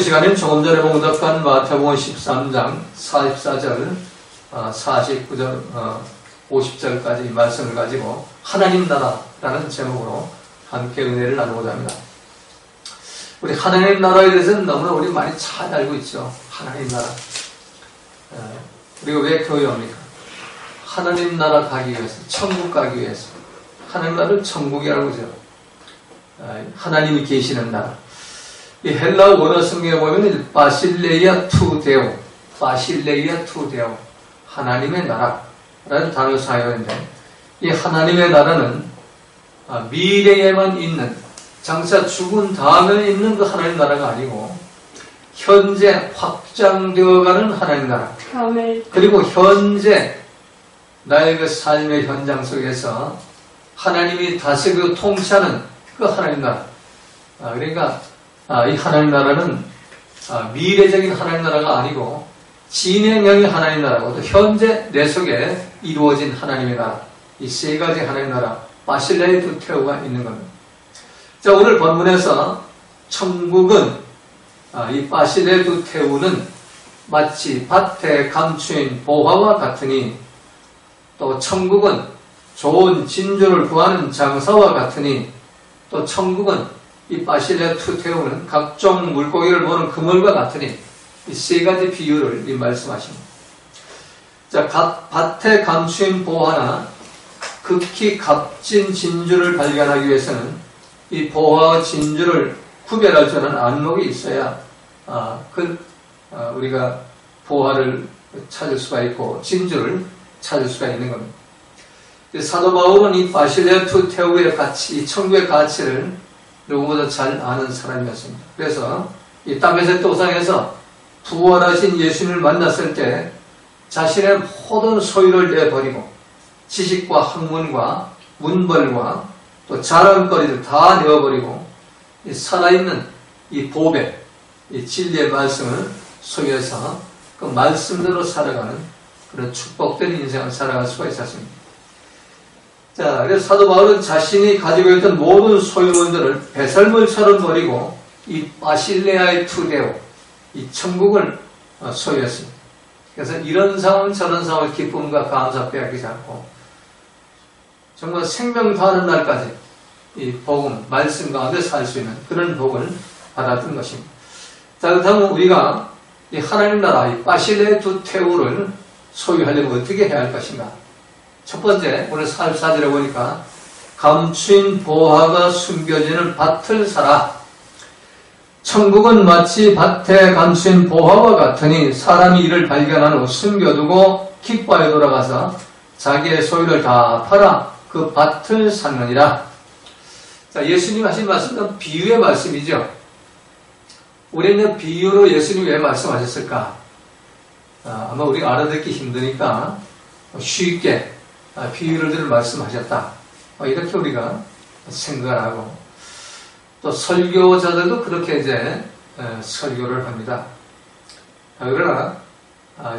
시간에는 조금 전에 봉독한 마태복음 13장 44절, 49절, 50절까지 이 말씀을 가지고 하나님 나라라는 제목으로 함께 은혜를 나누고자 합니다. 우리 하나님 나라에 대해서는 너무나 우리 많이 잘 알고 있죠. 하나님 나라. 우리가 왜 교회 옵니까? 하나님 나라 가기 위해서, 천국 가기 위해서. 하나님 나라를 천국이라고 그러죠. 하나님이 계시는 나라. 이 헬라어 원어 성경에 보면 바실레이아 투 데오, 바실레이아 투 데오, 하나님의 나라라는 단어 사용인데, 이 하나님의 나라는 미래에만 있는, 장차 죽은 다음에 있는 그 하나님 나라가 아니고 현재 확장되어가는 하나님 나라. 그리고 현재 나의 그 삶의 현장 속에서 하나님이 다스리고 통치하는 그 하나님 나라. 그러니까 이 하나님 나라는 미래적인 하나님 나라가 아니고 진행형의 하나님 나라고, 또 현재 내 속에 이루어진 하나님의 나라, 이 세 가지 하나님 나라 바실레이 두 테오가 있는 겁니다. 자, 오늘 본문에서 천국은 이 바실레이 두 테오는 마치 밭에 감추인 보화와 같으니, 또 천국은 좋은 진주를 구하는 장사와 같으니, 또 천국은 이 바실레 투테오는 각종 물고기를 보는 그물과 같으니, 이 세 가지 비유를 말씀하십니다. 자, 밭에 감추인 보화나 극히 값진 진주를 발견하기 위해서는 이 보화와 진주를 구별할 줄 아는 안목이 있어야 우리가 보화를 찾을 수가 있고 진주를 찾을 수가 있는 겁니다. 사도 바울은 이 바실레 투테오의 가치, 이 천국의 가치를 누구보다 잘 아는 사람이었습니다. 그래서 이 다메섹 도상에서 부활하신 예수님을 만났을 때 자신의 모든 소유를 내버리고 지식과 학문과 문벌과 또 자랑거리를 다 내어버리고 이 살아있는 이 보배, 이 진리의 말씀을 소유해서 그 말씀대로 살아가는 그런 축복된 인생을 살아갈 수가 있었습니다. 자, 그래서 사도 바울은 자신이 가지고 있던 모든 소유물들을 배설물처럼 버리고 이 바실레아의 투데오, 이 천국을 소유했습니다. 그래서 이런 상황 저런 상황을 기쁨과 감사 빼앗기지 않고 정말 생명 다하는 날까지 이 복음, 말씀 가운데 살 수 있는 그런 복을 받았던 것입니다. 자, 그렇다면 우리가 이 하나님 나라, 이 바실레아 투테오를 소유하려면 어떻게 해야 할 것인가? 첫 번째, 오늘 44절에 보니까 감추인 보화가 숨겨지는 밭을 사라. 천국은 마치 밭에 감추인 보화와 같으니 사람이 이를 발견한 후 숨겨두고 기뻐하여 돌아가서 자기의 소유를 다 팔아 그 밭을 샀느니라. 자, 예수님 하신 말씀은 비유의 말씀이죠. 우리는 비유로 예수님이 왜 말씀하셨을까? 아마 우리가 알아듣기 힘드니까 쉽게 비유를 들어 말씀하셨다. 이렇게 우리가 생각을 하고, 또 설교자들도 그렇게 이제 설교를 합니다. 그러나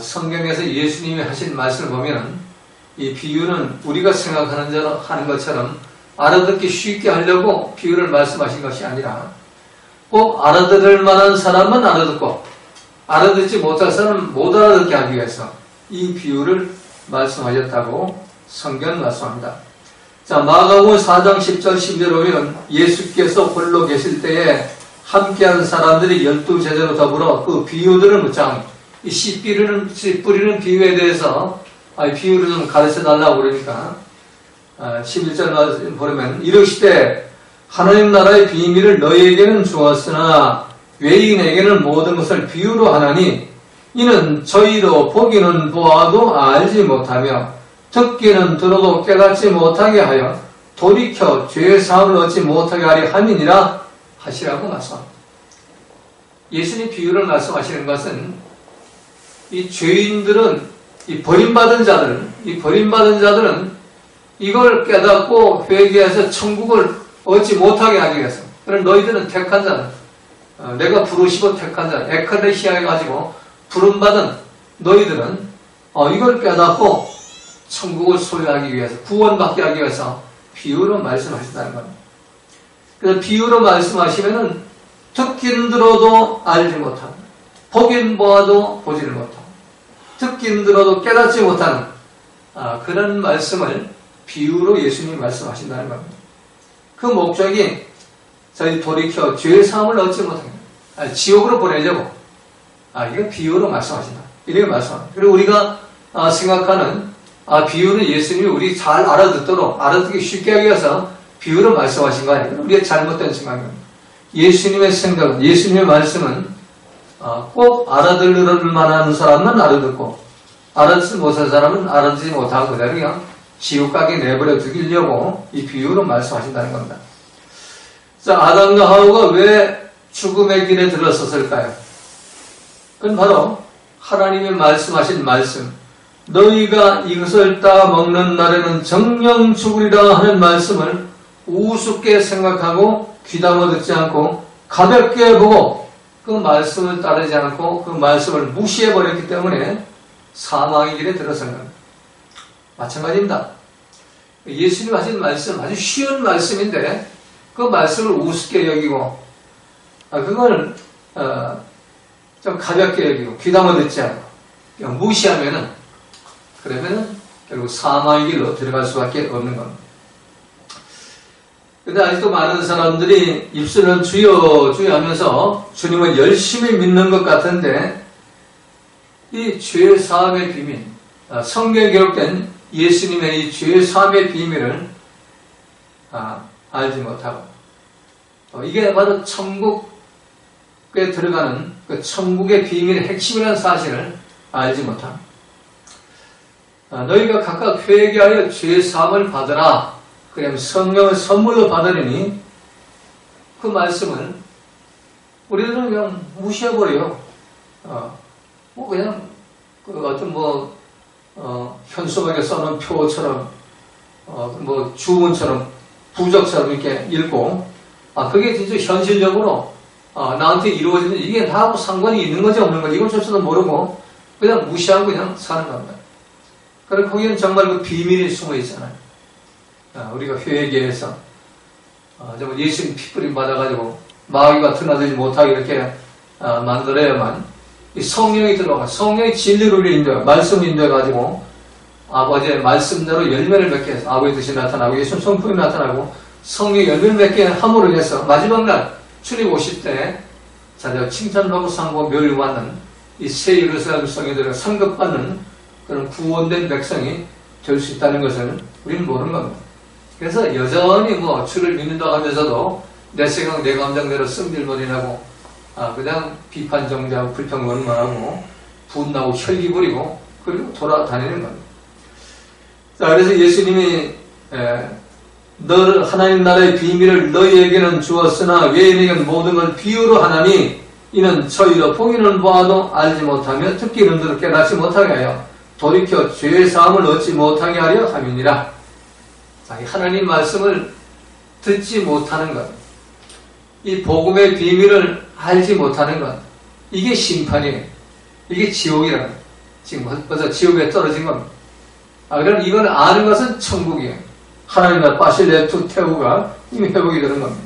성경에서 예수님이 하신 말씀을 보면 이 비유는 우리가 생각하는 것처럼 알아듣기 쉽게 하려고 비유를 말씀하신 것이 아니라 꼭 알아들을 만한 사람만 알아듣고 알아듣지 못할 사람은 못 알아듣게 하기 위해서 이 비유를 말씀하셨다고 성경은 말씀합니다. 자, 마가복음 4장 10절 11절에 보면 예수께서 홀로 계실 때에 함께한 사람들이 12제자로 더불어 그 비유들을 묻자. 이 씨 뿌리는 비유에 대해서 비유를 좀 가르쳐 달라고 그러니까 11절 보면 이르시되 하나님 나라의 비밀을 너희에게는 주었으나 외인에게는 모든 것을 비유로 하나니 이는 저희도 보기는 보아도 알지 못하며 듣기는 들어도 깨닫지 못하게 하여 돌이켜 죄의 사함을 얻지 못하게 하려 함이니라 하시라고 말씀합니다. 예수님 비유를 말씀하시는 것은 이 죄인들은, 이 버림받은 자들은 이걸 깨닫고 회개해서 천국을 얻지 못하게 하기 위해서, 그런 너희들은 택한 자들, 내가 부르시고 택한 자들, 에클레시아에 가지고 부름받은 너희들은 이걸 깨닫고 천국을 소유하기 위해서, 구원받게 하기 위해서 비유로 말씀하신다는 겁니다. 그래서 비유로 말씀하시면은 듣긴 들어도 알지 못하는, 보긴 보아도 보지를 못하는, 듣긴 들어도 깨닫지 못하는 그런 말씀을 비유로 예수님이 말씀하신다는 겁니다. 그 목적이 저희 돌이켜 죄의 사함을 얻지 못하는, 지옥으로 보내려고 이거 비유로 말씀하신다, 이렇게 말씀합니다. 그리고 우리가 생각하는 비유는 예수님이 우리 잘 알아듣도록, 알아듣기 쉽게 하기 위해서 비유로 말씀하신 거 아니에요. 우리의 잘못된 생각입니다. 예수님의 생각은, 예수님의 말씀은 꼭 알아들을 만한 사람은 알아듣고 알아듣지 못한 사람은 알아듣지 못하고 그대로 그냥 지옥 가게 내버려 두기려고 이 비유로 말씀하신다는 겁니다. 자, 아담과 하와가 왜 죽음의 길에 들어섰을까요? 그건 바로 하나님의 말씀하신 말씀, 너희가 이것을 따 먹는 날에는 정령 죽으리라 하는 말씀을 우습게 생각하고 귀담아 듣지 않고 가볍게 보고 그 말씀을 따르지 않고 그 말씀을 무시해버렸기 때문에 사망의 길에 들어선 겁니다. 마찬가지입니다. 예수님 하신 말씀, 아주 쉬운 말씀인데 그 말씀을 우습게 여기고 그걸 좀 가볍게 여기고 귀담아 듣지 않고 그냥 무시하면은, 그러면은 결국 사망의 길로 들어갈 수밖에 없는 겁니다. 근데 아직도 많은 사람들이 입술은 주여 주여 하면서 주님을 열심히 믿는 것 같은데 이 죄 사함의 비밀, 성경에 기록된 예수님의 이 죄 사함의 비밀을 알지 못하고 이게 바로 천국에 들어가는 그 천국의 비밀의 핵심이라는 사실을 알지 못합니다. 너희가 각각 회개하여 죄 사함을 받으라. 그러면 성령을 선물로 받으려니 그 말씀을 우리들은 그냥 무시해버려요. 그냥 그 어떤 현수막에 써놓은 표처럼 주문처럼 부적처럼 이렇게 읽고 그게 진짜 현실적으로 나한테 이루어지는, 이게 다하고 상관이 있는 건지 없는 건지 이것조차도 모르고 그냥 무시하고 그냥 사는 겁니다. 그리고 거기는 정말 그 비밀이 숨어 있잖아요. 우리가 회개해서 정말 예수님 피뿌림 받아가지고 마귀가 드나들지 못하게 이렇게 만들어야만 이 성령이 들어가, 성령이 진리를 인도해, 말씀을 인도해가지고 아버지의 말씀대로 열매를 맺게 해서 아버지 뜻이 나타나고 예수님 성품이 나타나고 성령의 열매를 맺게 함으로 인해서 마지막 날 주님 오실 때 자녀 칭찬받고 상고 멸류받는 이 새 예루살렘 성에 들어 상급받는 그런 구원된 백성이 될 수 있다는 것을 우리는 모르는 겁니다. 그래서 여전히 주를 믿는다고 하면서도 내 생각, 내 감정대로 승질머리나고 그냥 비판정죄하고 불평원만하고 분나고 혈기 부리고 그리고 돌아다니는 겁니다. 자, 그래서 예수님이 너를 하나님 나라의 비밀을 너희에게는 주었으나 외인에게는 모든 걸 비유로 하나니 이는 저희로 보기는 보아도 알지 못하며 듣기는 들어 깨닫지 못하게 하여 돌이켜 죄의 사함을 얻지 못하게 하려 함이니라. 자, 이 하나님 말씀을 듣지 못하는 것, 이 복음의 비밀을 알지 못하는 것, 이게 심판이에요. 이게 지옥이라는 거예요. 지금 벌써 지옥에 떨어진 겁니다. 그럼 이걸 아는 것은 천국이에요. 하나님과 바실레투 테우가 이미 회복이 되는 겁니다.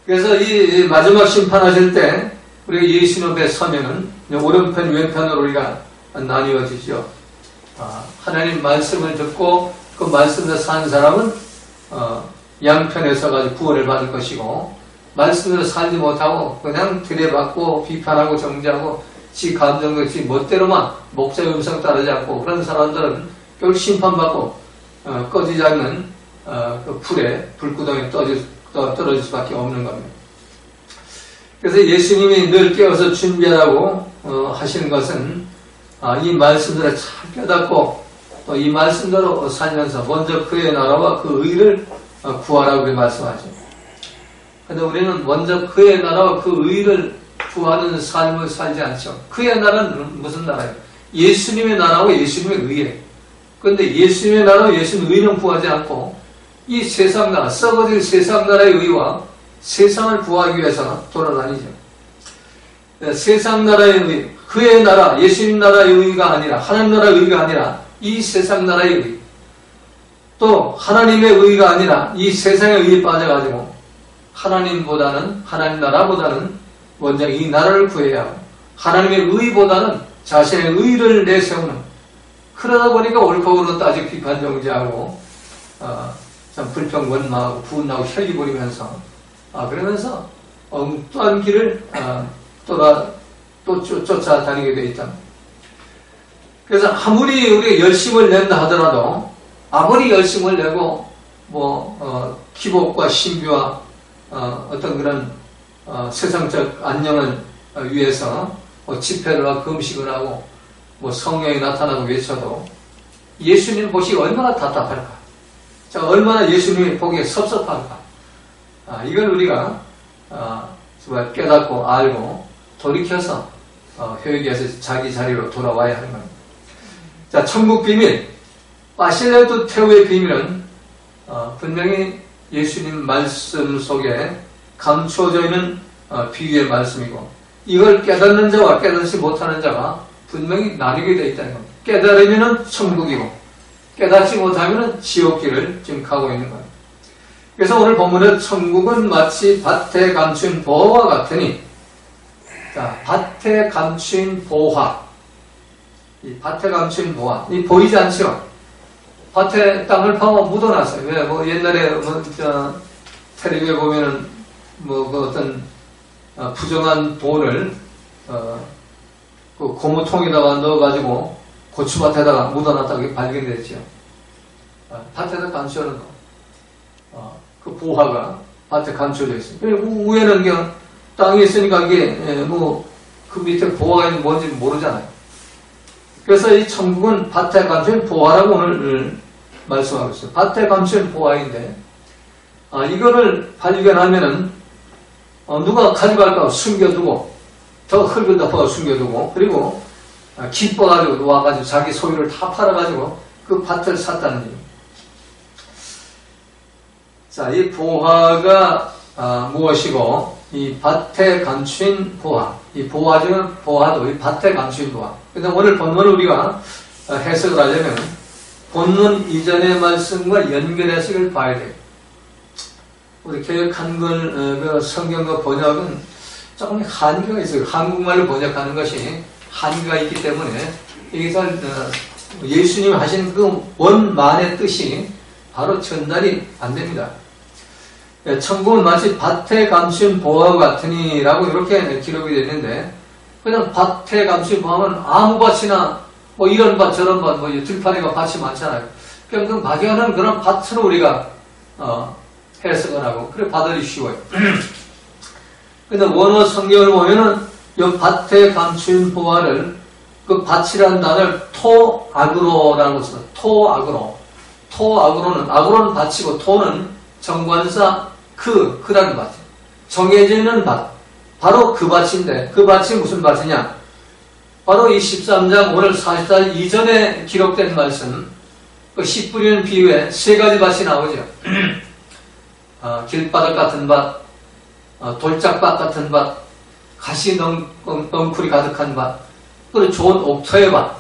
그래서 이 마지막 심판하실 때 우리가 예수님 앞에 서면은 오른편 왼편으로 우리가 나뉘어지죠. 하나님 말씀을 듣고 그 말씀대로 사는 사람은 양편에 서가지고 구원을 받을 것이고, 말씀대로 살지 못하고 그냥 들여받고 비판하고 정죄하고 지 감정과 지 멋대로만 목자의 음성 따르지 않고 그런 사람들은 결국 심판받고 꺼지지 않는 그 불에 불구덩이에 떨어질 수밖에 없는 겁니다. 그래서 예수님이 늘 깨워서 준비하라고 하시는 것은 이 말씀들을 잘 깨닫고 또 이 말씀대로 살면서 먼저 그의 나라와 그 의를 구하라고 말씀하죠. 그런데 우리는 먼저 그의 나라와 그 의를 구하는 삶을 살지 않죠. 그의 나라는 무슨 나라예요? 예수님의 나라와 예수님의 의예요. 그런데 예수님의 나라와 예수님의 의는 구하지 않고 이 세상 나라, 썩어질 세상 나라의 의와 세상을 구하기 위해서 돌아다니죠. 세상 나라의 의, 그의 나라, 예수님 나라의 의가 아니라, 하나님 나라의 의가 아니라 이 세상 나라의 의, 또 하나님의 의가 아니라 이 세상의 의에 빠져가지고 하나님 나라보다는 먼저 이 나라를 구해야 하고, 하나님의 의보다는 자신의 의를 내세우는, 그러다 보니까 옳고 그르다 따지고 비판정지하고 참 불평원망하고 분하고 혈기 부리면서 그러면서 엉뚱한 길을 또 쫓아다니게 돼 있다. 그래서 아무리 우리가 열심을 낸다 하더라도, 아무리 열심을 내고 기복과 신비와 어떤 그런 세상적 안녕을 위해서 집회를 하고 금식을 하고 성령이 나타나고 외쳐도 예수님 보시기 얼마나 답답할까? 자, 얼마나 예수님이 보기에 섭섭할까? 이걸 우리가 정말 깨닫고 알고 돌이켜서 회개해서 자기 자리로 돌아와야 하는 겁니다. 자, 천국 비밀, 바실레투 테오의 비밀은 분명히 예수님 말씀 속에 감추어져 있는 비유의 말씀이고, 이걸 깨닫는 자와 깨닫지 못하는 자가 분명히 나뉘게 되어 있다는 겁니다. 깨달으면 천국이고, 깨닫지 못하면 지옥길을 지금 가고 있는 거예요. 그래서 오늘 본문은 천국은 마치 밭에 감춘 보화와 같으니, 자, 밭에 감춘 보화. 이 밭에 감춘 보화. 이 보이지 않죠? 밭에 땅을 파고 묻어놨어요. 왜? 옛날에, 텔레비에 보면은, 어떤, 부정한 돈을, 그 고무통에다가 넣어가지고 고추밭에다가 묻어놨다고 발견됐죠. 밭에다 감춰놓은 거. 그 보화가 밭에 감춰져 있어요. 그리고 위에는 그냥 땅에 있으니까 이게, 그 밑에 보화가 있는 뭔지 모르잖아요. 그래서 이 천국은 밭에 감춘 보화라고 오늘 말씀하고 있어요. 밭에 감춘 보화인데, 이거를 발견하면은, 누가 가져갈까 숨겨두고, 더 흙을 덮어 숨겨두고, 그리고 기뻐가지고 와가지고 자기 소유를 다 팔아가지고 그 밭을 샀다는 얘기입니다. 자, 이 보화가 무엇이고, 이 밭에 감춘 보화, 이 보화 중에 보화도 이 밭에 감춘 보화. 근데 오늘 본문을 우리가 해석을 하려면 본문 이전의 말씀과 연결해서 이걸 봐야 돼요. 우리 개역 한글 그 성경과 번역은 조금 한계가 있어요. 한국말로 번역하는 것이 한계가 있기 때문에 이게 잘 예수님이 하신 그 원만의 뜻이 바로 전달이 안 됩니다. 천국은 마치 밭에 감춘 보화와 같으니라고 이렇게 기록이 되어 있는데, 그냥 밭에 감춘 보화는 아무 밭이나 이런 밭 저런 밭 들판에가 밭이 많잖아요. 그냥 그 막연한 그런 밭으로 우리가 해석을 하고 그래 받아들이 쉬워요. 근데 원어 성경을 보면은 이 밭에 감춘 보화를 그 밭이라는 단어를 토아그로라고 써요. 토아그로는 아그로는 밭이고 토는 정관사 그라는 밭. 정해져 있는 밭. 바로 그 밭인데 그 밭이 무슨 밭이냐? 바로 이 13장 오늘 44절 이전에 기록된 말씀, 그 씨 뿌리는 비유에 세 가지 밭이 나오죠. 길바닥 같은 밭, 돌짝밭 같은 밭, 가시 넝쿨이 가득한 밭, 그리고 좋은 옥토의 밭.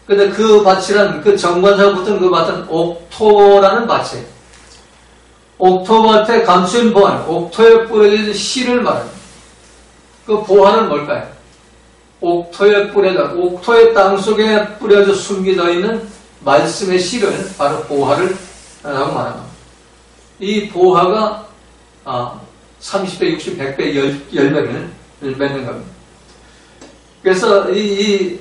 근데 그 밭이란 그 정관사가 붙은 그 밭은 옥토라는 밭이에요. 옥토밭에 감춘 보화, 옥토에 뿌려진 씨를 말합니다. 그 보화는 뭘까요? 옥토의 땅 속에 뿌려져 숨겨져 있는 말씀의 씨를 바로 보화를 라고 말합니다. 이 보화가 30배, 60, 100배 열매를 맺는 겁니다. 그래서 이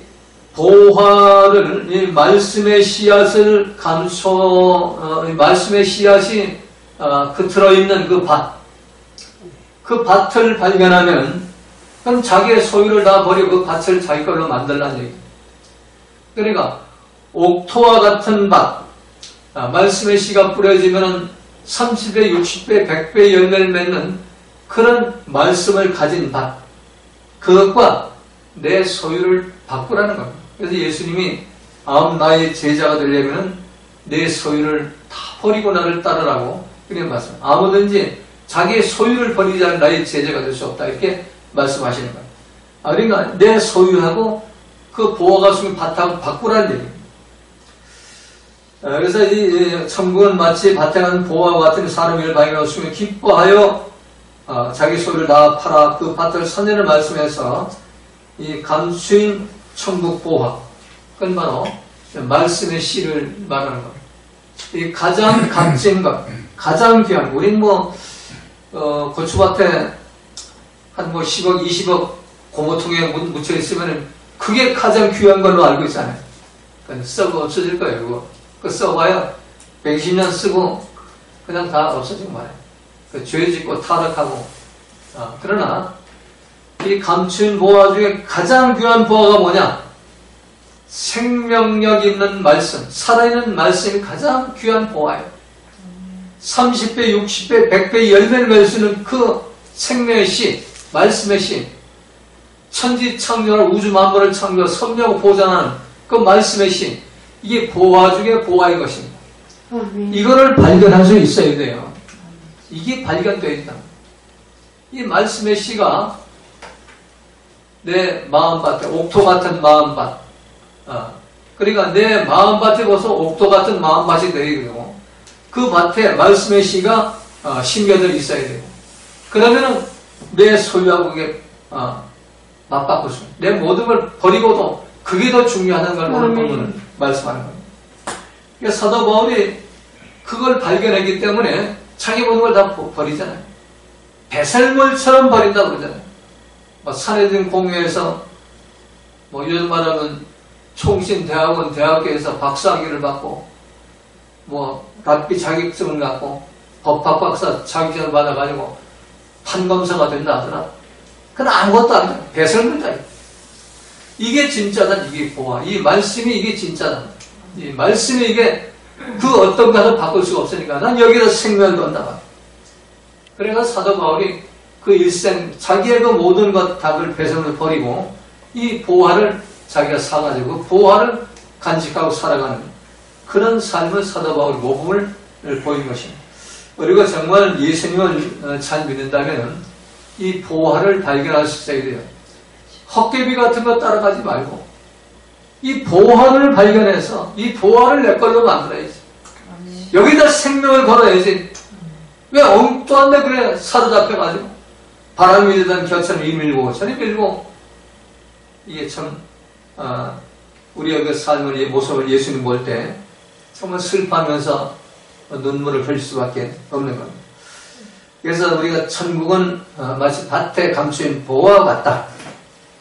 보화를, 이 말씀의 씨앗을 말씀의 씨앗이 그 들어있는 그 밭을 발견하면, 그럼 자기의 소유를 다 버리고 그 밭을 자기 걸로 만들라는 얘기입니다. 그러니까, 옥토와 같은 밭, 말씀의 씨가 뿌려지면 30배, 60배, 100배 열매를 맺는 그런 말씀을 가진 밭, 그것과 내 소유를 바꾸라는 겁니다. 그래서 예수님이 나의 제자가 되려면 내 소유를 다 버리고 나를 따르라고 그렇게 말씀. 아무든지 자기의 소유를 버리지 않은 나의 제자가 될 수 없다, 이렇게 말씀하시는 거예요. 그러니까 내 소유하고 그 보화가 숨긴 밭하고 바꾸라는 얘기입니다. 그래서 이 천국은 마치 밭에 간 보화와 같은 사람을 발견하고 숨겨 기뻐하여 자기 소유를 다 팔아 그 밭을 샀느냐는 말씀에서 이 감추인 천국 보화, 그건 바로 말씀의 씨를 말하는 겁니다. 이 가장 값진 것, 가장 귀한, 우린 고추밭에 한 10억, 20억 고무통에 묻혀 있으면 그게 가장 귀한 걸로 알고 있잖아요. 그건 썩어 없어질 거예요, 그거. 그거 써봐야 120년 쓰고 그냥 다 없어지고 말이에요. 죄 짓고 타락하고. 그러나 이 감춘 보화 중에 가장 귀한 보화가 뭐냐? 생명력 있는 말씀, 살아있는 말씀이 가장 귀한 보화예요. 30배, 60배, 100배, 10배를 맺을 수 있는 그 생명의 씨, 말씀의 씨, 천지 창조를, 우주 만물을 창조, 섭리하고 보존하는 그 말씀의 씨, 이게 보화 중에 보화인 것입니다. 이거를 발견할 수 있어야 돼요. 이게 발견되어야 된다. 이 말씀의 씨가 내 마음밭에, 옥토 같은 마음밭, 그러니까 내 마음밭에 벌써 옥토 같은 마음밭이 되어야 되고, 그 밭에 말씀의 씨가 심겨져 있어야 되고, 그러면은 내 소유하고 그게 맞바꿀 수 있는, 내 모든 걸 버리고도 그게 더 중요하다는 걸 오늘 본문은 말씀하는 겁니다. 그러니까 사도 바울이 그걸 발견했기 때문에 자기 모든 걸 다 버리잖아요. 배설물처럼 버린다고 그러잖아요. 산에 든 공회에서 요즘 말하면 총신대학원 대학교에서 박사학위를 받고 랍비 자격증을 갖고 법학박사 자격증을 받아가지고 판검사가 된다 하더라. 그건 아무것도 아니야. 배설물이다. 이게 진짜다. 이게 보아. 이 말씀이 이게 진짜다. 이 말씀이 이게 그 어떤 것도 바꿀 수가 없으니까 난 여기다 생명을 건다. 그래서 사도 바울이 그 일생 자기의 그 모든 것 다를 배설물을 버리고 이 보화를 자기가 사가지고 그 보화를 간직하고 살아가는 그런 삶을 사도 바울이 모범을 보인 것입니다. 그리고 정말 예수님을 잘 믿는다면 이 보화를 발견할 수 있어야 돼요. 헛개비 같은 거 따라가지 말고 이 보화를 발견해서 이 보화를 내 걸로 만들어야지. 여기다 생명을 걸어야지. 왜 엉뚱한데 그래 사로잡혀가지고 바람이 일던 겨처럼 이밀고 저리 밀고 이게 참 우리의 그 삶을 모습을 예수님 볼 때 정말 슬퍼하면서 눈물을 흘릴 수밖에 없는 겁니다. 그래서 우리가 천국은 마치 밭에 감추인 보화와 같다.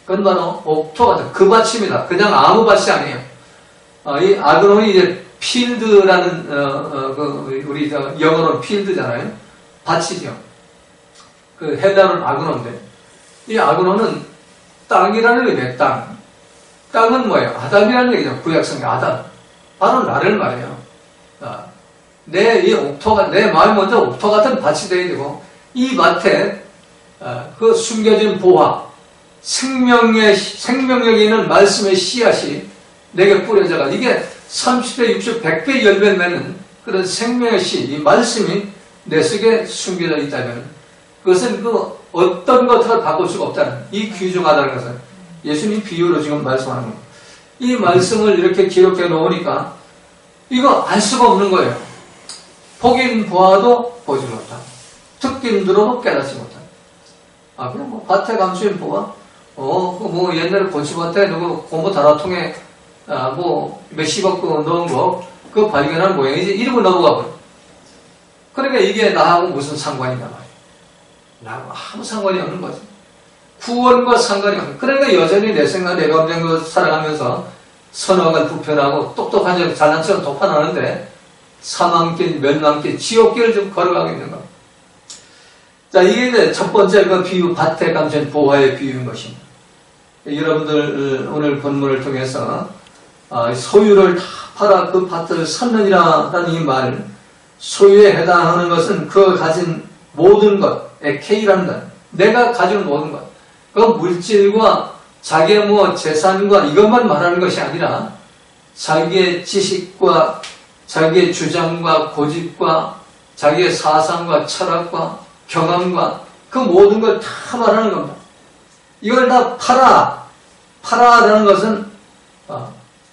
그건 바로 옥토 같다. 그 밭입니다. 그냥 아무 밭이 아니에요. 이 아그론이 이제 필드라는 우리 영어로는 필드잖아요. 밭이죠. 그 헬라어는 아그론인데 이 아그론은 땅이라는 의미예요. 땅은 뭐예요? 아담이라는 얘기죠. 구약성의 아담. 바로 나를 말해요. 이 옥토가, 내 마음이 먼저 옥토 같은 밭이 되어야 되고, 이 밭에, 그 숨겨진 보화, 생명력이 있는 말씀의 씨앗이 내게 뿌려져가, 이게 30배, 60배, 100배, 10배 맺는 그런 생명의 씨, 이 말씀이 내 속에 숨겨져 있다면, 그것은 그 어떤 것을 바꿀 수가 없다는, 이 귀중하다는 것은 예수님 비유로 지금 말씀하는 겁니다. 이 말씀을 이렇게 기록해 놓으니까, 이거 알 수가 없는 거예요. 보긴 보아도 보지 못하고 듣긴 들어도 깨닫지 못하고 그럼 밭에 감추인 보아? 옛날에 고추밭에 누구 고무 다라통에 몇십억 넣은 거 그거 발견한 모양이지 이러고 넘어가 버려. 그러니까 이게 나하고 무슨 상관이냐 말이야. 나하고 아무 상관이 없는 거지. 구원과 상관이 없는. 그러니까 여전히 내 생각 내 감정으로 살아가면서 선악을 부편하고 똑똑한 척 잘난 척은 독파하는데 사망길, 멸망길, 지옥길을 좀 걸어가고 있는 겁니다. 자, 이게 이제 첫 번째 그 비유, 밭에 감춘 보화의 비유인 것입니다. 여러분들 오늘 본문을 통해서 소유를 다 팔아 그 밭을 샀느니라는 이 말, 소유에 해당하는 것은 그 가진 모든 것, 에케이라는 것, 내가 가진 모든 것, 그 물질과 자기의 재산과 이것만 말하는 것이 아니라 자기의 지식과 자기의 주장과 고집과 자기의 사상과 철학과 경험과 그 모든 걸 다 말하는 겁니다. 이걸 다 팔아라는 것은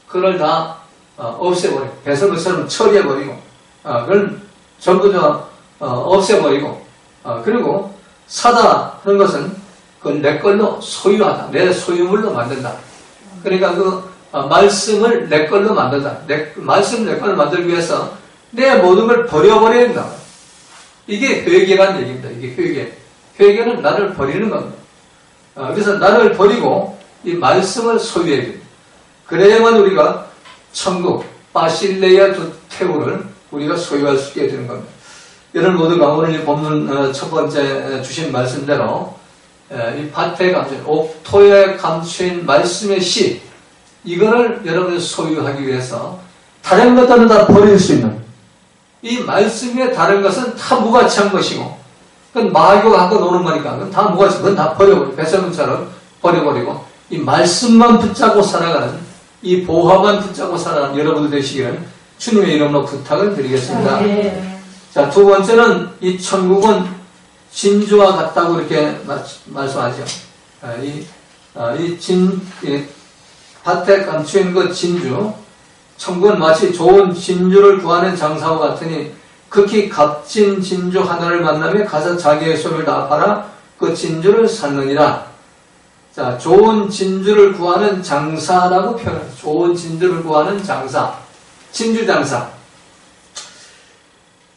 그걸 다 없애버리고 배설물처럼 처리해버리고 그걸 전부 다 없애버리고 그리고 사다 하는 것은 그건 내 걸로 소유하다. 내 소유물로 만든다. 그러니까 말씀을 내 걸로 만든다. 말씀을 내 걸로 만들기 위해서 내 모든 걸 버려버려야 된다. 이게 회개라는 얘기입니다. 이게 회개. 회개는 나를 버리는 겁니다. 그래서 나를 버리고 이 말씀을 소유해야 됩니다. 그래야만 우리가 천국, 바실레아 두테우를 우리가 소유할 수 있게 되는 겁니다. 여러분 모두가 오늘 이 본문 첫 번째 주신 말씀대로 이 밭에 감추인, 옥토에 감추인 말씀의 씨, 이거를 여러분이 소유하기 위해서 다른 것들은 다 버릴 수 있는, 이 말씀의 다른 것은 다 무가치한 것이고, 그건 마귀가 갖고 노는 거니까 그건 다 무가치, 그건 다 버려버리고, 배설문처럼 버려버리고, 이 말씀만 붙잡고 살아가는, 이 보화만 붙잡고 살아가는 여러분들 되시기를 주님의 이름으로 부탁을 드리겠습니다. 자, 두 번째는 이 천국은 진주와 같다고 이렇게 말씀하죠. 이 밭에 감추인 그 진주, 천국은 마치 좋은 진주를 구하는 장사와 같으니 극히 값진 진주 하나를 만나며 가서 자기의 소를 다 팔아 그 진주를 샀느니라. 자, 좋은 진주를 구하는 장사라고 표현합니다. 좋은 진주를 구하는 장사, 진주 장사.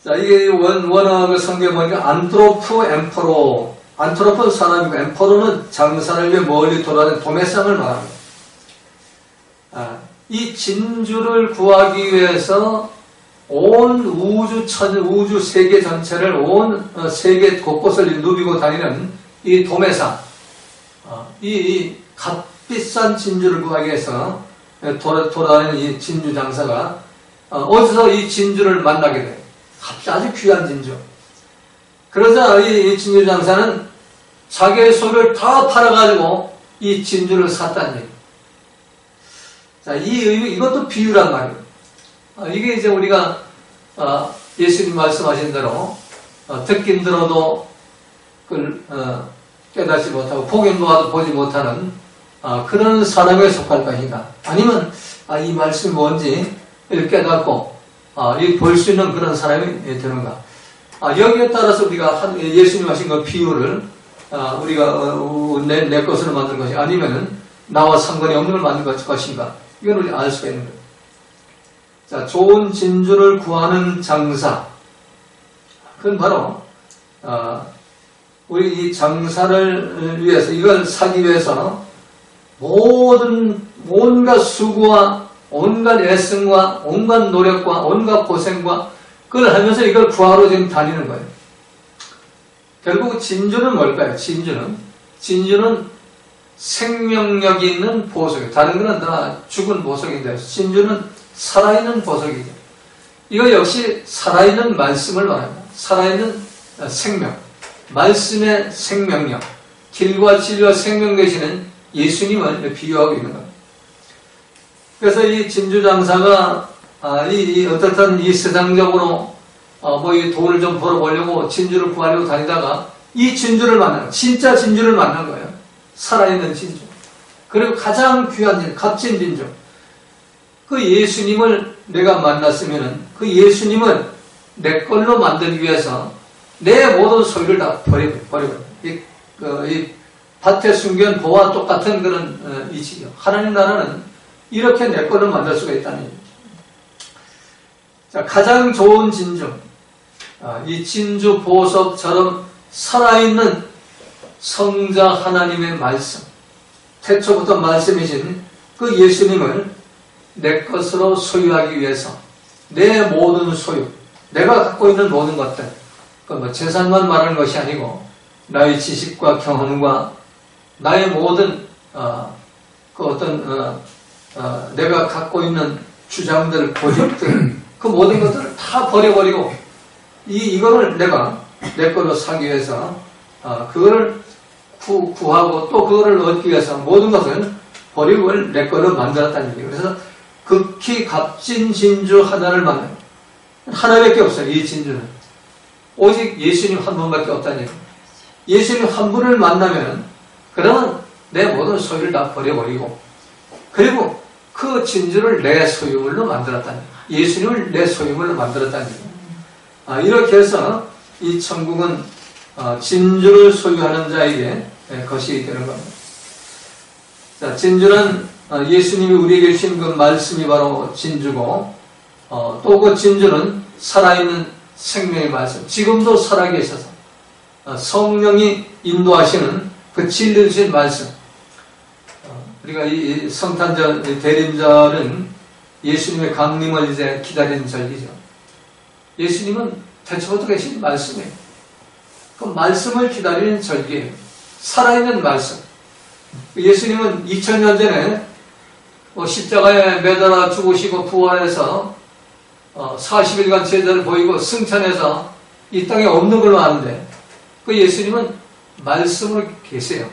자, 이게 원어 성경에 보니까 안트로프 엠퍼로, 안트로프는 사람이고 엠퍼로는 장사를 위해 멀리 돌아다니는 도매상을 말합니다. 이 진주를 구하기 위해서 온 우주 세계 전체를 온 세계 곳곳을 누비고 다니는 이 도매상, 이 값비싼 진주를 구하기 위해서 돌아다니는 이 진주 장사가 어디서 이 진주를 만나게 돼요. 아주 귀한 진주. 그러자 이 진주 장사는 자기의 소를 다 팔아가지고 이 진주를 샀다는 얘기예요. 자, 이것도 비유란 말이에요. 이게 이제 우리가 예수님 말씀하신 대로 듣긴 들어도 그걸 깨닫지 못하고 보긴 보아도 보지 못하는 그런 사람에 속할 것인가? 아니면 이 말씀이 뭔지 깨닫고 볼 수 있는 그런 사람이 되는가? 여기에 따라서 우리가 예수님 하신 그 비유를 우리가 내 것으로 만든 것이 아니면은 나와 상관이 없는 걸 만든 것인가? 이걸 우리 알 수가 있는 거예요. 자, 좋은 진주를 구하는 장사. 그건 바로 우리 이 장사를 위해서, 이걸 사기 위해서 온갖 수고와 온갖 애씀과 온갖 노력과 온갖 고생과 그걸 하면서 이걸 구하러 지금 다니는 거예요. 결국 진주는 뭘까요? 진주는 생명력이 있는 보석이에요. 다른 거는 다 죽은 보석인데 진주는 살아있는 보석이죠. 이거 역시 살아있는 말씀을 말합니다. 살아있는 생명, 말씀의 생명력, 길과 진리와 생명 되시는 예수님을 비유하고 있는 겁니다. 그래서 이 진주장사가 어떻든 이 세상적으로 이 돈을 좀 벌어보려고 진주를 구하려고 다니다가 이 진주를 만나는, 진짜 진주를 만난 거예요. 살아있는 진주. 그리고 가장 귀한 진주, 값진 진주. 그 예수님을 내가 만났으면은 그 예수님을 내 걸로 만들기 위해서 내 모든 소유를 다 버리고. 이 밭에 숨겨온 보와 똑같은 그런 이치죠. 하나님 나라는 이렇게 내 걸로 만들 수가 있다는 얘기죠. 자, 가장 좋은 진주. 이 진주 보석처럼 살아있는 성자 하나님의 말씀. 태초부터 말씀이신 그 예수님을 내 것으로 소유하기 위해서 내 모든 소유, 내가 갖고 있는 모든 것들, 재산만 말하는 것이 아니고 나의 지식과 경험과 나의 모든 내가 갖고 있는 주장들, 고집들, 그 모든 것들을 다 버려버리고 이거를 내가 내 걸로 사기 위해서 그거를 구하고 또 그거를 얻기 위해서 모든 것을 버리고 내 걸로 만들었다는 얘기예요. 그래서 극히 값진 진주 하나를 만나요. 하나밖에 없어요. 이 진주는 오직 예수님 한 분밖에 없다는 얘기예요. 예수님 한 분을 만나면 그러면 내 모든 소유를 다 버려버리고 그리고 그 진주를 내 소유물로 만들었다는 얘기예요. 예수님을 내 소유물로 만들었다는 얘기예요. 이렇게 해서 이 천국은 진주를 소유하는 자에게 것이 되는 겁니다. 자, 진주는 예수님이 우리에게 주신 그 말씀이 바로 진주고, 또 그 진주는 살아있는 생명의 말씀, 지금도 살아계셔서 성령이 인도하시는 그 진리를 주신 말씀. 우리가 이 성탄절 대림절은 예수님의 강림을 이제 기다리는 절기죠. 예수님은 대처부터 계신 말씀이에요. 그 말씀을 기다리는 절기예요. 살아있는 말씀. 예수님은 2000년 전에 십자가에 매달아 죽으시고 부활해서 40일간 제자를 보이고 승천해서 이 땅에 없는 걸로 아는데, 그 예수님은 말씀으로 계세요.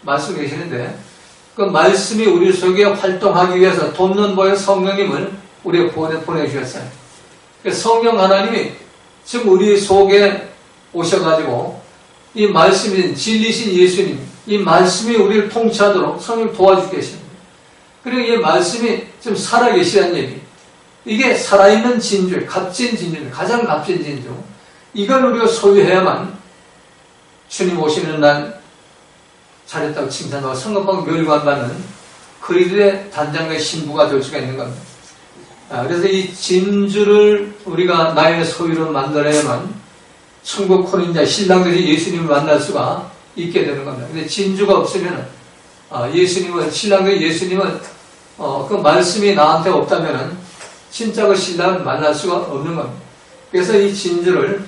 말씀으로 계시는데, 그 말씀이 우리 속에 활동하기 위해서 돕는 보의 성령님을 우리에게 보내주셨어요. 성령 하나님이 지금 우리 속에 오셔가지고 이 말씀인 진리신 예수님, 이 말씀이 우리를 통치하도록 성령 도와주고 계십니다. 그리고 이 말씀이 지금 살아계시다는 얘기. 이게 살아있는 진주, 값진 진주입니다. 가장 값진 진주. 이걸 우리가 소유해야만 주님 오시는 날 잘했다고 칭찬하고 성급하고 멸관받는 그리스도의 단장과 신부가 될 수가 있는 겁니다. 그래서 이 진주를 우리가 나의 소유로 만들어야만 천국 혼인자 신랑들이 예수님을 만날 수가 있게 되는 겁니다. 근데 진주가 없으면 예수님은 신랑들이 예수님은 그 말씀이 나한테 없다면은 진짜 그 신랑을 만날 수가 없는 겁니다. 그래서 이 진주를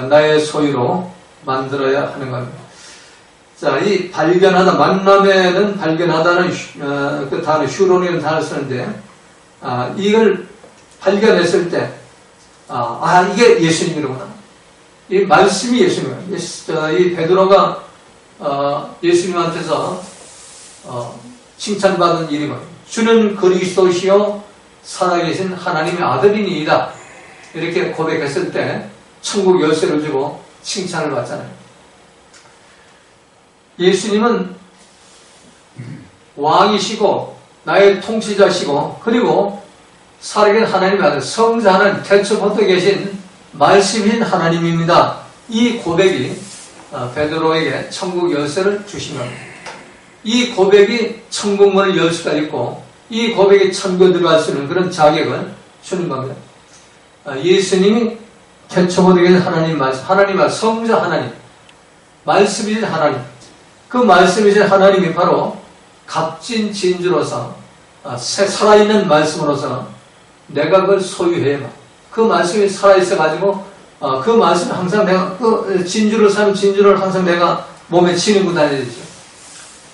나의 소유로 만들어야 하는 겁니다. 자, 이 발견하다, 만남에는 발견하다는 그 단어, 휴론이라는 단어를 쓰는데, 이걸 발견했을 때, 이게 예수님이로구나. 이 말씀이 예수님이구나. 이 베드로가 예수님한테서 칭찬받은 일이 뭐예요? 주는 그리스도시요 살아계신 하나님의 아들이니이다. 이렇게 고백했을 때 천국 열쇠를 주고 칭찬을 받잖아요. 예수님은 왕이시고 나의 통치자시고 그리고 살아계신 하나님의 아들, 성자 하나님, 태초부터 계신 말씀인 하나님입니다. 이 고백이 베드로에게 천국 열쇠를 주신 겁니다. 이 고백이 천국문을 열 수가 있고 이 고백이 천국에 들어갈 수 있는 그런 자격을 주는 겁니다. 예수님이 태초부터 계신 하나님 말씀, 하나님의 성자 하나님, 말씀이신 하나님, 그 말씀이신 하나님이 바로 값진 진주로서 살아있는 말씀으로서 내가 그걸 소유해야만, 그 말씀이 살아있어가지고 그 말씀을 항상 내가 그 진주를 사는 진주를 항상 내가 몸에 지니고 다녀야 되죠.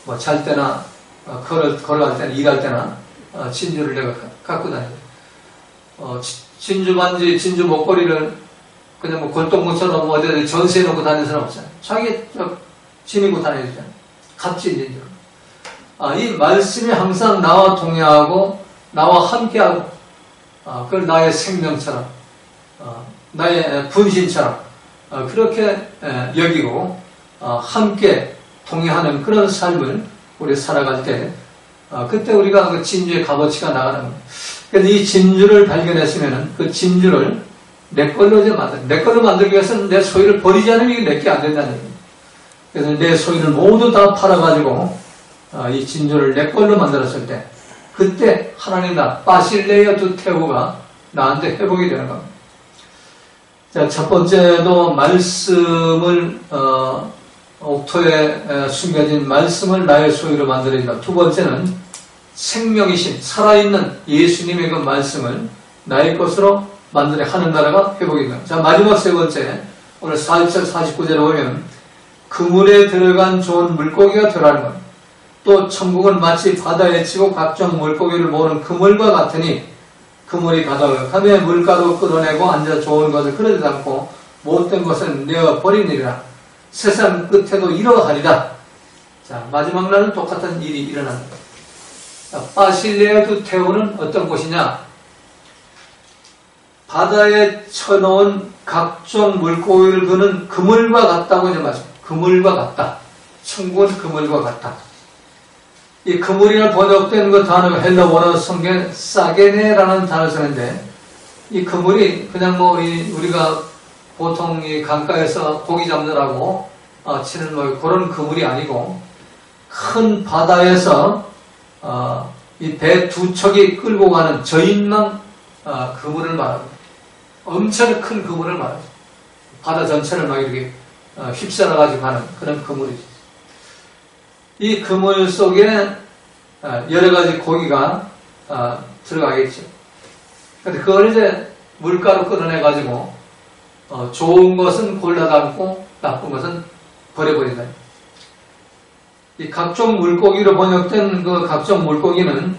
뭐 잘 때나 걸어갈 때나 일할 때나 진주를 내가 갖고 다녀야 돼요. 진주 반지, 진주 목걸이를 그냥 뭐 골동무처럼 어디 전시해 놓고 다니는 사람 없잖아요. 자기 지니고 다녀야 되잖아요. 값진 진주. 이 말씀이 항상 나와 동행하고 나와 함께하고 그걸 나의 생명처럼 나의 분신처럼 그렇게 여기고 함께 동행하는 그런 삶을 우리 살아갈 때 그때 우리가 그 진주의 값어치가 나가는 겁니다. 그래서 이 진주를 발견했으면 그 진주를 내 걸로 내 걸로 만들기 위해서는 내 소유를 버리지 않으면 이게 내게 안 된다는 얘기입니다. 그래서 내 소유를 모두 다 팔아가지고 이 진주를 내 걸로 만들었을 때 그때 하나님 나 바실레이어 두테우가 나한테 회복이 되는 겁니다. 자, 첫 번째도 말씀을 옥토에 숨겨진 말씀을 나의 소유로 만들어진다. 두 번째는 생명이신 살아있는 예수님의 그 말씀을 나의 것으로 만들어 하는 나라가 회복이 됩니다. 자, 마지막 세 번째 오늘 40절 49절에 보면 그물에 들어간 좋은 물고기가 되라는 겁니다. 또 천국은 마치 바다에 치고 각종 물고기를 모으는 그물과 같으니 그물이 가득하며 물가로 끌어내고 앉아 좋은 것을 그러지 않고 못된 것은 내어버리니라. 세상 끝에도 이러하리라. 자, 마지막 날은 똑같은 일이 일어납니다. 바실레아 두테우는 어떤 곳이냐? 바다에 쳐놓은 각종 물고기를 그는 그물과 같다고 이제 말씀합니다. 그물과 같다. 천국은 그물과 같다. 이 그물이나 번역된 그 단어가 헬라어로 성경에 사게네라는 단어를 쓰는데 이 그물이 그냥 뭐 우리가 보통 이 강가에서 고기 잡느라고 치는 뭐 그런 그물이 아니고 큰 바다에서 이 배 두 척이 끌고 가는 저인망 그물을 말합니다. 엄청 큰 그물을 말합니다. 바다 전체를 막 이렇게 휩쓸어 가지고 가는 그런 그물이죠. 이 그물 속에 여러 가지 고기가 들어가겠죠. 근데 그걸 이제 물가로 끌어내 가지고 좋은 것은 골라 담고 나쁜 것은 버려버린다. 이 각종 물고기로 번역된 그 각종 물고기는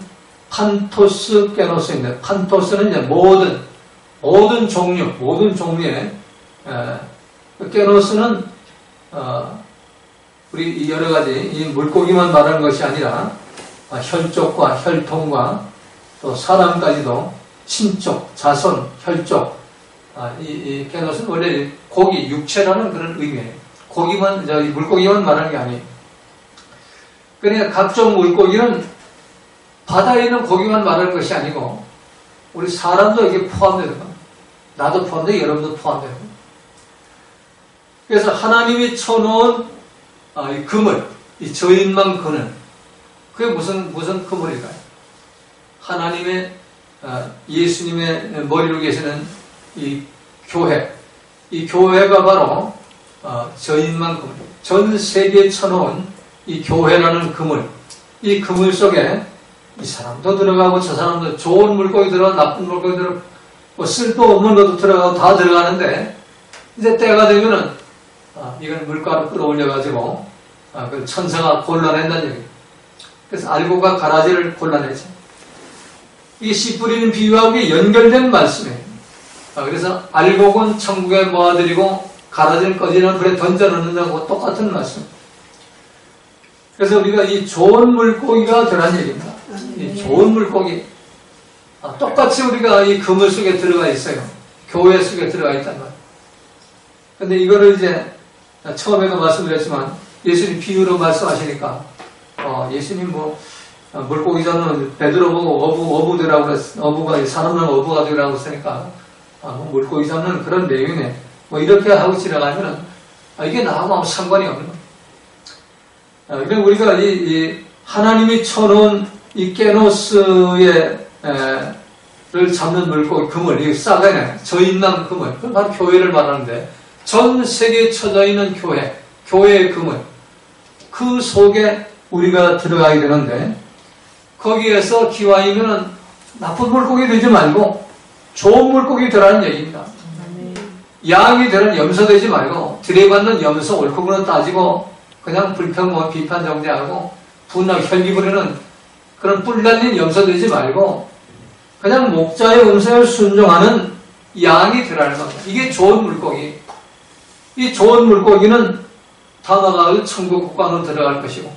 판토스, 깨노스인데, 판토스는 이제 모든 종류의, 깨노스는, 우리 여러 가지 이 물고기만 말하는 것이 아니라, 혈족과 혈통과 또 사람까지도 친족, 자손, 혈족, 이 깨노스는 원래 고기, 육체라는 그런 의미예요. 물고기만 말하는 게 아니에요. 그러니까 각종 물고기는 바다에 있는 고기만 말하는 것이 아니고 우리 사람도 여기에 포함되는 겁니다. 나도 포함되고 여러분도 포함되는 겁니다. 그래서 하나님이 쳐놓은 이 그물, 이 저인망 그늘, 그게 무슨 그물일까요? 하나님의 예수님의 머리로 계시는 이 교회가 바로 저인망 그물, 전 세계에 쳐놓은 이 교회라는 그물, 이 그물 속에 이 사람도 들어가고 저 사람도 좋은 물고기 들어가고 나쁜 물고기 들어가고 뭐 쓸데없는 것도 들어가고 다 들어가는데 이제 때가 되면은 이걸 물가로 끌어올려가지고 그 천사가 골라낸다는 얘기예요. 그래서 알곡과 가라지를 골라내죠. 이게 씨 뿌리는 비유하고 연결된 말씀이에요. 그래서 알곡은 천국에 모아들이고 가라지는 꺼지는 불에 던져놓는다고 똑같은 말씀. 그래서 우리가 이 좋은 물고기가 되란 얘기입니다. 이 좋은 물고기. 똑같이 우리가 이 그물 속에 들어가 있어요. 교회 속에 들어가 있단 말이에요. 근데 이거를 이제 처음에도 말씀드렸지만 예수님 비유로 말씀하시니까 예수님 물고기 잡는 베드로 보고 어부되라고 그랬어. 어부가 사람은 어부가 되라고 했으니까 물고기 잡는 그런 내용이네. 이렇게 하고 지나가면은 이게 나하고 아무 상관이 없는 거예요. 그러니까 우리가 이 하나님이 쳐놓은 이 깨노스를 잡는 물고기 그물, 이 싸가네, 저인망 그물, 그건 바로 교회를 말하는데 전 세계에 쳐져 있는 교회의 그물, 그 속에 우리가 들어가야 되는데 거기에서 기왕이면은 나쁜 물고기 되지 말고 좋은 물고기 되라는 얘기입니다. 양이 되는 염소 되지 말고 들여받는 염소 옳고 그른 따지고 그냥 불평, 비판 정죄하고 분하고 혈기 부리는 그런 뿔 달린 염소 되지 말고 그냥 목자의 음성을 순종하는 양이 되라는 겁니다. 이게 좋은 물고기. 이 좋은 물고기는 다나가 천국 국방으로 들어갈 것이고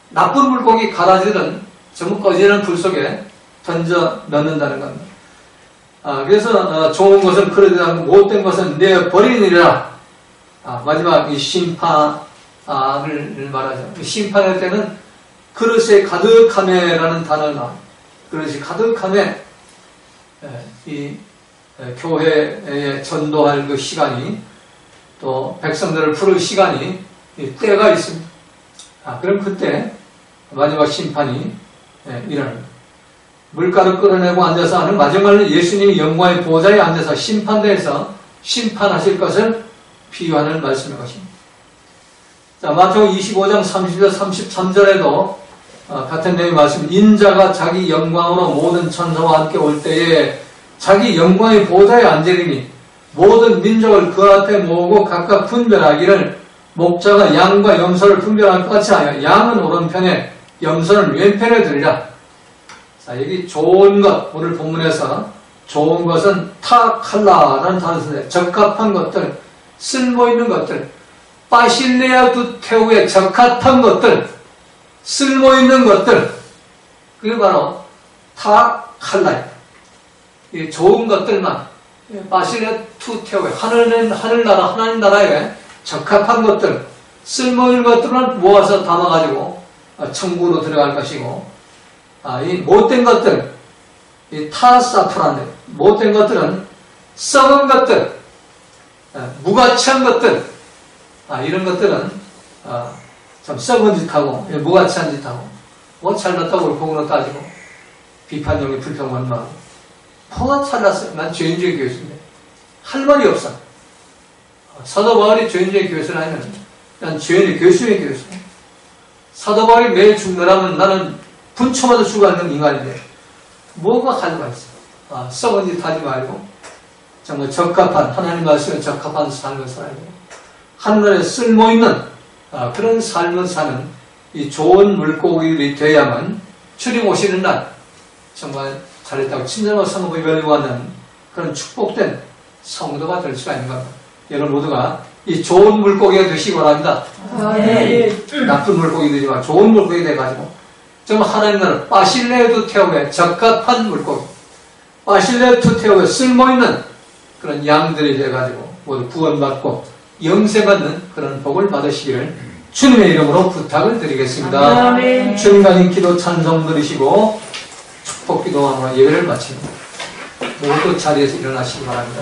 나쁜 물고기 가라지는 전부 꺼지는 불 속에 던져 넣는다는 겁니다. 그래서 좋은 것은 그러지 않고 못된 것은 내버리느니라. 마지막 이 심판을 말하죠. 심판할 때는 그릇에 가득함에라는 단어가 나와요. 그릇이 가득함에 이 교회에 전도할 그 시간이 또 백성들을 부를 시간이 때가 있습니다. 그럼 그때 마지막 심판이 일어납니다. 물가를 끌어내고 앉아서 하는 마지막에 예수님이 영광의 보좌에 앉아서 심판대에서 심판하실 것을 비유하는 말씀인 것입니다. 자, 마태복음 25장 30절 33절에도 같은 내용의 말씀, 인자가 자기 영광으로 모든 천사와 함께 올 때에 자기 영광의 보좌에 앉으리니 모든 민족을 그 앞에 모으고 각각 분별하기를 목자가 양과 염소를 분별할 것 같이 하여 양은 오른편에 염소는 왼편에 들이라. 자, 여기 좋은 것, 오늘 본문에서 좋은 것은 타칼라라는 단어를 써요. 적합한 것들, 쓸모있는 것들, 바실레아 두테우에 적합한 것들, 쓸모있는 것들, 그게 바로 타칼라예요. 이 좋은 것들만, 바실레아 두테우에 하늘나라, 하나님 나라에 적합한 것들, 쓸모있는 것들만 모아서 담아가지고 천국으로 들어갈 것이고, 이 못된 것들, 이 타사프란데, 못된 것들은 썩은 것들, 무가치한 것들, 이런 것들은 참 썩은 짓하고 무가치한 짓하고 뭐 잘났다고 옳고 따지고 비판용의 불평만마하고 뭐가 잘났어요? 난 죄인주의 교수인데 할 말이 없어. 사도 바울이 죄인주의 교수를 하면 난 죄인의 교수의 교수. 사도 바울이 매일 죽느라면 나는 분초마다 죽어가는 인간인데 뭐가 가져가 있어? 썩은 짓 하지 말고 정말 적합한 하나님 말씀에 적합한 삶을 살아야 돼요. 하늘에 쓸모있는 그런 삶을 사는 이 좋은 물고기들이 돼야만 주님 오시는 날 정말 잘했다고 친절하고 성부에 열거하는 그런 축복된 성도가 될 수가 있는 겁니다. 여러분 모두가 이 좋은 물고기가 되시기 바랍니다. 나쁜 물고기 되지 말고 좋은 물고기 돼가지고 정말 하나님 나라 바실레두 태우에 적합한 물고기, 바실레두 태우에 쓸모있는 그런 양들이 돼가지고 모두 구원받고 영생받는 그런 복을 받으시기를 주님의 이름으로 부탁을 드리겠습니다. 아멘. 주님과님 기도 찬송 들으시고 축복 기도함으로 예배를 마칩니다. 모두 자리에서 일어나시기 바랍니다.